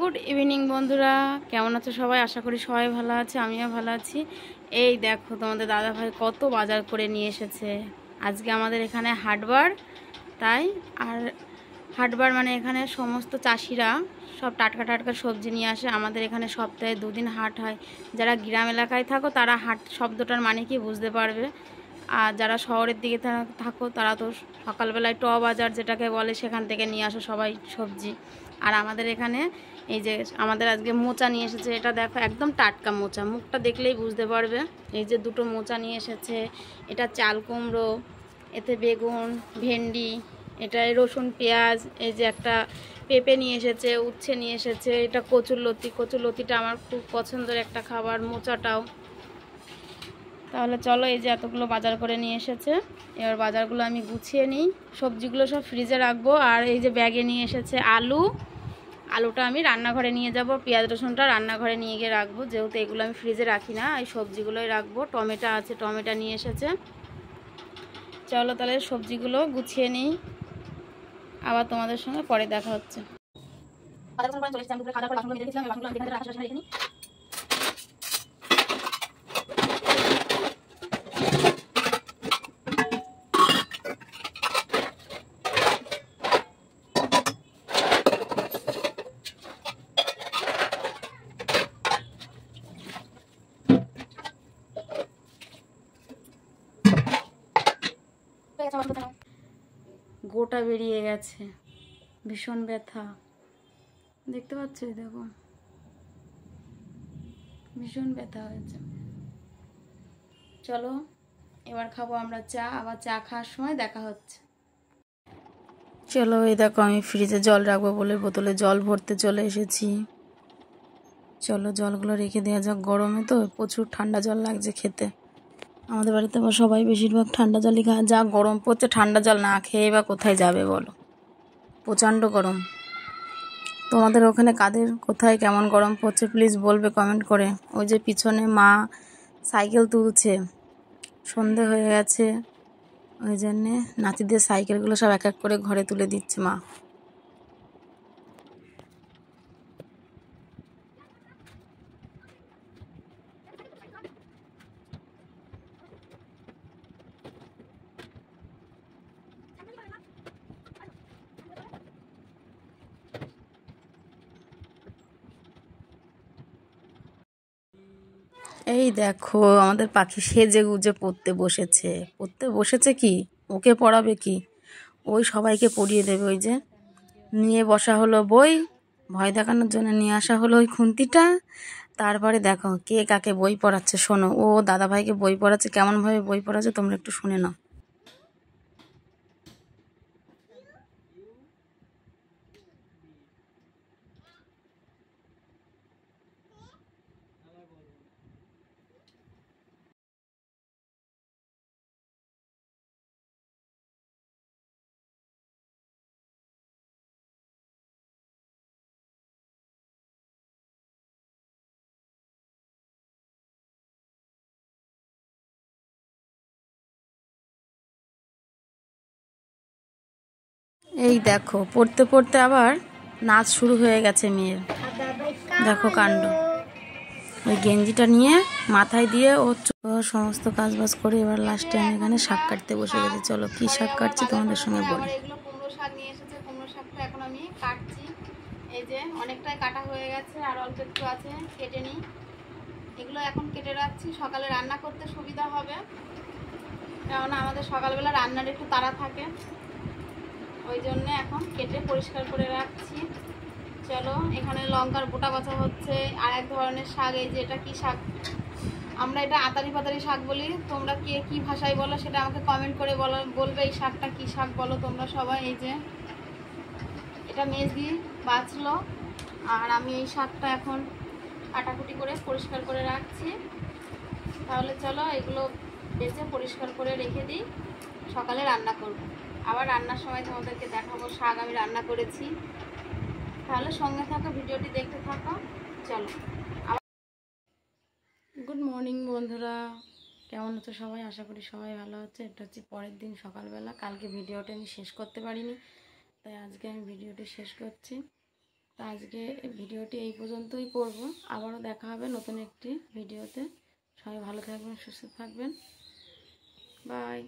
Good evening বন্ধুরা, কেমন আছো সবাই? আশা করি সবাই ভালো আছে, আমিও ভালো আছি। এই দেখো তোমাদের দাদা ভাই কত বাজার করে নিয়ে এসেছে। আজকে আমাদের এখানে হাটবার, তাই আর হাটবার মানে এখানে সমস্ত চাষিরা সব টাটকা টাটকা সবজি নিয়ে আসে। আমাদের এখানে সপ্তাহে 2 দিন হাট হয়। যারা গ্রাম এলাকায় থাকো তারা হাট শব্দটার মানে কি বুঝতে পারবে, আর যারা শহরের দিকে থাকো তারা তো সকালবেলায় বাজার যেটাকে বলে সেখান থেকে নিয়ে আসো সবাই সবজি। আর আমাদের এখানে এই যে আমাদের আজকে মোচা নিয়ে এসেছে, এটা দেখো একদম টাটকা মোচা, মুখটা দেখলেই বুঝতে পারবে। এই যে দুটো মোচা নিয়ে এসেছে, এটা চাল কুমড়ো, এতে বেগুন, ভেন্ডি, এটা রসুন পেঁয়াজ, এই যে একটা পেঁপে নিয়ে এসেছে, উচ্ছে নিয়ে এসেছে, এটা কচুরলতি, কচুরলতিটা আমার খুব পছন্দের একটা খাবার, মোচাটাও। তাহলে চলো, এই যে এতগুলো বাজার করে নিয়ে এসেছে, এবার বাজারগুলো আমি গুছিয়ে নিই। সবজিগুলো সব ফ্রিজে রাখবো। আর এই যে ব্যাগে নিয়ে এসেছে আলুটা আমি রান্নাঘরে নিয়ে যাব, পেঁয়াজ রসুনটা রান্নাঘরে নিয়ে গিয়ে রাখবো, যেহেতু এগুলো আমি ফ্রিজে রাখি না, এই সবজিগুলোই রাখবো। টমেটো আছে, টমেটো নিয়ে এসেছে। চলো তাহলে সবজিগুলো গুছিয়ে নিই, আবার তোমাদের সঙ্গে পরে দেখা হচ্ছে। গোটা বেরিয়ে গেছে, ভীষণ ব্যথা, দেখতে পাচ্ছ? দেখো ভীষণ ব্যথা হয়েছে। চলো এবার খাবো আমরা চা, আবার চা খাওয়ার সময় দেখা হচ্ছে। চলো, এই দেখো আমি ফ্রিজে জল রাখবো বলে বোতলে জল ভরতে চলে এসেছি। চলো জলগুলো রেখে দেওয়া যাক, গরমে তো প্রচুর ঠান্ডা জল লাগছে খেতে। আমাদের বাড়িতে আবার সবাই বেশিরভাগ ঠান্ডা জলই খায়। যা গরম পড়ছে, ঠান্ডা জল না খেয়ে বা কোথায় যাবে বলো, প্রচণ্ড গরম। তোমাদের ওখানে কাদের কোথায় কেমন গরম পড়ছে প্লিজ বলবে কমেন্ট করে। ওই যে পিছনে মা সাইকেল তুলছে, সন্ধে হয়ে গেছে, ওই জন্যে নাতিদের সাইকেলগুলো সব এক এক করে ঘরে তুলে দিচ্ছে মা। এই দেখো আমাদের পাখি সেজে গুজে পড়তে বসেছে কি, ওকে পড়াবে কি, ওই সবাইকে পড়িয়ে দেবে। ওই যে নিয়ে বসা হলো বই, ভয় দেখানোর জন্য নিয়ে আসা হলো ওই খুন্তিটা। তারপরে দেখো কে কাকে বই পড়াচ্ছে, শোনো। ও দাদাভাইকে বই পড়াচ্ছে, কেমনভাবে বই পড়াচ্ছে তোমরা একটু শুনে নাও। এই দেখো পড়তে পড়তে আবার নাচ শুরু হয়ে গেছে মেয়ের, দেখো কাণ্ড। ওই গেঞ্জিটা নিয়ে মাথায় দিয়ে ও সমস্ত কাজ বাজ করে এবার লাস্টে আমি এখানে শাক কাটতে বসে গেছি। চলো কি শাক কাটছি তোমাদের সঙ্গে বলি। এগুলো কুমড়ো শাক নিয়ে এসেছে, কুমড়ো শাকটা এখন আমি কাটছি। এই যে অনেকটাই কাটা হয়ে গেছে, আর অল্প একটু আছে, কেটে নিই। এগুলো এখন কেটে রাখছি, সকালে রান্না করতে সুবিধা হবে, কারণ আমাদের সকালবেলা রান্নার একটু তাড়া থাকে, ওই জন্য এখন কেটে পরিষ্কার করে রাখছি। চলো এখানে লঙ্কার বোটা বাছা হচ্ছে। আর এক ধরনের শাক, এই যে এটা কি শাক, আমরা এটা আতারি পাতারি শাক বলি, তোমরা কে কি ভাষায় বলো সেটা আমাকে কমেন্ট করে বলবে এই শাকটা কি শাক বলো তোমরা সবাই। এই যে এটা মেজি বাছলো, আর আমি এই শাকটা এখন কাটাকুটি করে পরিষ্কার করে রাখছি। তাহলে চলো এগুলো বেছে পরিষ্কার করে রেখে দিই, সকালে রান্না করব। আবার রান্নার সময় তোমাদেরকে দেখাবো শাক আমি রান্না করেছি। তাহলে সঙ্গে থাকো, ভিডিওটি দেখতে থাকো। চলো। গুড মর্নিং বন্ধুরা, কেমন আছো সবাই? আশা করি সবাই ভালো আছে। এটা হচ্ছে পরের দিন সকালবেলা। কালকে ভিডিওটা আমি শেষ করতে পারিনি, তাই আজকে আমি ভিডিওটি শেষ করছি। তো আজকে ভিডিওটি এই পর্যন্তই করব, আবারও দেখা হবে নতুন একটি ভিডিওতে। সবাই ভালো থাকবেন, সুস্থ থাকবেন, বাই।